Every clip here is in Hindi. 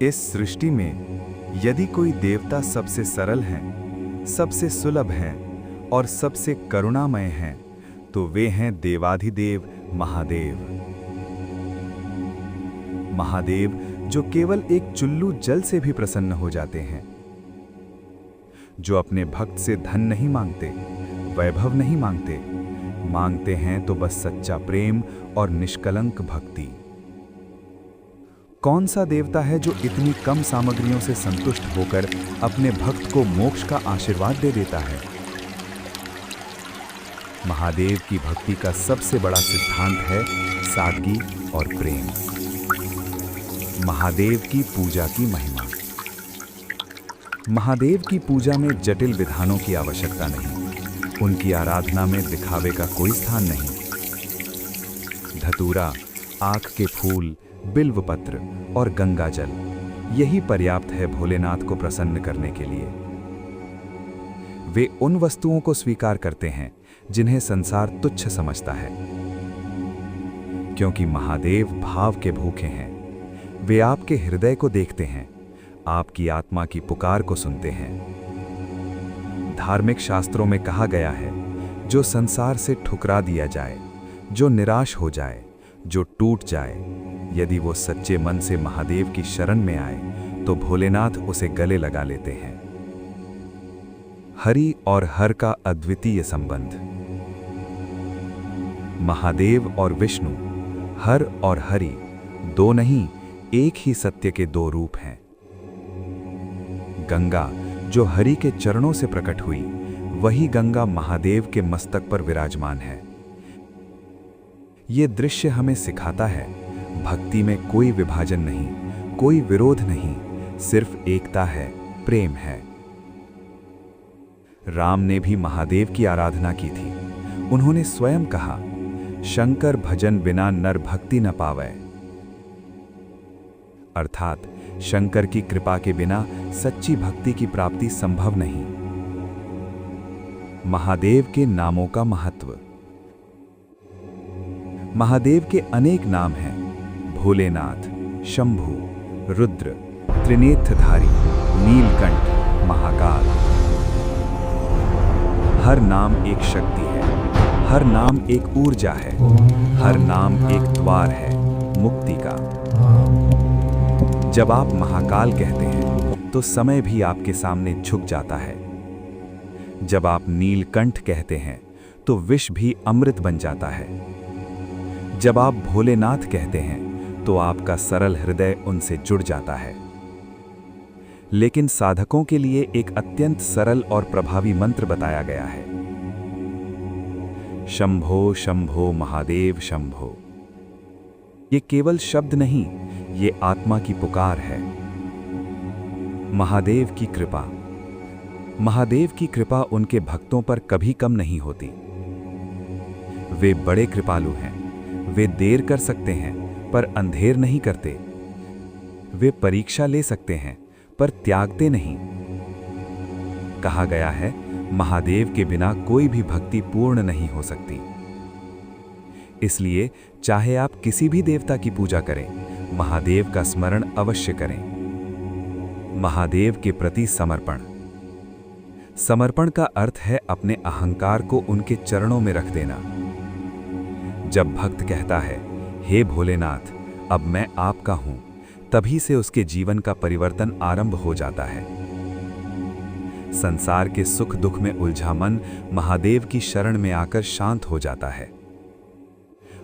इस सृष्टि में यदि कोई देवता सबसे सरल हैं, सबसे सुलभ हैं और सबसे करुणामय हैं, तो वे हैं देवाधिदेव महादेव। महादेव जो केवल एक चुल्लू जल से भी प्रसन्न हो जाते हैं, जो अपने भक्त से धन नहीं मांगते, वैभव नहीं मांगते, मांगते हैं तो बस सच्चा प्रेम और निष्कलंक भक्ति। कौन सा देवता है जो इतनी कम सामग्रियों से संतुष्ट होकर अपने भक्त को मोक्ष का आशीर्वाद दे देता है? महादेव की भक्ति का सबसे बड़ा सिद्धांत है सादगी और प्रेम। महादेव की पूजा की महिमा। महादेव की पूजा में जटिल विधानों की आवश्यकता नहीं, उनकी आराधना में दिखावे का कोई स्थान नहीं। धतूरा, आक के फूल, बिल्वपत्र और गंगा जल, यही पर्याप्त है भोलेनाथ को प्रसन्न करने के लिए। वे उन वस्तुओं को स्वीकार करते हैं जिन्हें संसार तुच्छ समझता है, क्योंकि महादेव भाव के भूखे हैं। वे आपके हृदय को देखते हैं, आपकी आत्मा की पुकार को सुनते हैं। धार्मिक शास्त्रों में कहा गया है, जो संसार से ठुकरा दिया जाए, जो निराश हो जाए, जो टूट जाए, यदि वो सच्चे मन से महादेव की शरण में आए तो भोलेनाथ उसे गले लगा लेते हैं। हरि और हर का अद्वितीय संबंध। महादेव और विष्णु, हर और हरि, दो नहीं, एक ही सत्य के दो रूप हैं। गंगा जो हरि के चरणों से प्रकट हुई, वही गंगा महादेव के मस्तक पर विराजमान है। ये दृश्य हमें सिखाता है, भक्ति में कोई विभाजन नहीं, कोई विरोध नहीं, सिर्फ एकता है, प्रेम है। राम ने भी महादेव की आराधना की थी। उन्होंने स्वयं कहा, शंकर भजन बिना नर भक्ति न पावै। अर्थात शंकर की कृपा के बिना सच्ची भक्ति की प्राप्ति संभव नहीं। महादेव के नामों का महत्व। महादेव के अनेक नाम हैं। भोलेनाथ, शंभु, रुद्र, त्रिनेत्रधारी, नीलकंठ, महाकाल। हर नाम एक शक्ति है, हर नाम एक ऊर्जा है, हर नाम एक द्वार है मुक्ति का। जब आप महाकाल कहते हैं तो समय भी आपके सामने झुक जाता है। जब आप नीलकंठ कहते हैं तो विष भी अमृत बन जाता है। जब आप भोलेनाथ कहते हैं तो आपका सरल हृदय उनसे जुड़ जाता है। लेकिन साधकों के लिए एक अत्यंत सरल और प्रभावी मंत्र बताया गया है। शंभो शंभो महादेव शंभो। ये केवल शब्द नहीं, ये आत्मा की पुकार है। महादेव की कृपा। महादेव की कृपा उनके भक्तों पर कभी कम नहीं होती। वे बड़े कृपालु हैं। वे देर कर सकते हैं पर अंधेर नहीं करते। वे परीक्षा ले सकते हैं पर त्यागते नहीं। कहा गया है, महादेव के बिना कोई भी भक्ति पूर्ण नहीं हो सकती। इसलिए चाहे आप किसी भी देवता की पूजा करें, महादेव का स्मरण अवश्य करें। महादेव के प्रति समर्पण। समर्पण का अर्थ है अपने अहंकार को उनके चरणों में रख देना। जब भक्त कहता है, हे भोलेनाथ, अब मैं आपका हूं, तभी से उसके जीवन का परिवर्तन आरंभ हो जाता है। संसार के सुख दुख में उलझा मन महादेव की शरण में आकर शांत हो जाता है।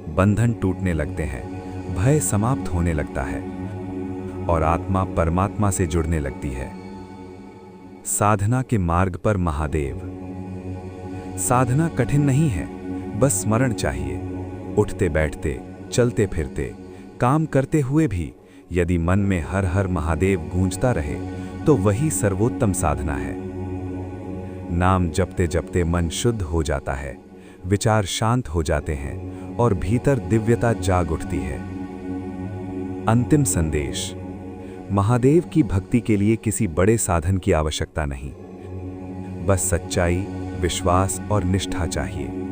बंधन टूटने लगते हैं, भय समाप्त होने लगता है और आत्मा परमात्मा से जुड़ने लगती है। साधना के मार्ग पर महादेव। साधना कठिन नहीं है, बस स्मरण चाहिए। उठते बैठते, चलते फिरते, काम करते हुए भी यदि मन में हर हर महादेव गूंजता रहे तो वही सर्वोत्तम साधना है। नाम जपते जपते मन शुद्ध हो जाता है, विचार शांत हो जाते हैं और भीतर दिव्यता जाग उठती है। अंतिम संदेश। महादेव की भक्ति के लिए किसी बड़े साधन की आवश्यकता नहीं, बस सच्चाई, विश्वास और निष्ठा चाहिए।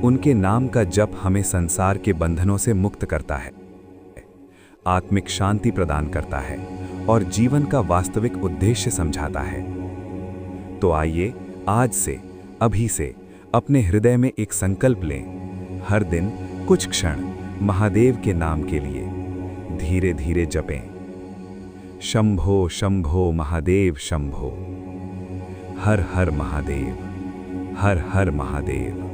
उनके नाम का जप हमें संसार के बंधनों से मुक्त करता है, आत्मिक शांति प्रदान करता है और जीवन का वास्तविक उद्देश्य समझाता है। तो आइए आज से, अभी से अपने हृदय में एक संकल्प लें। हर दिन कुछ क्षण महादेव के नाम के लिए धीरे धीरे जपें। शंभो शंभो महादेव शंभो। हर हर महादेव, हर हर महादेव।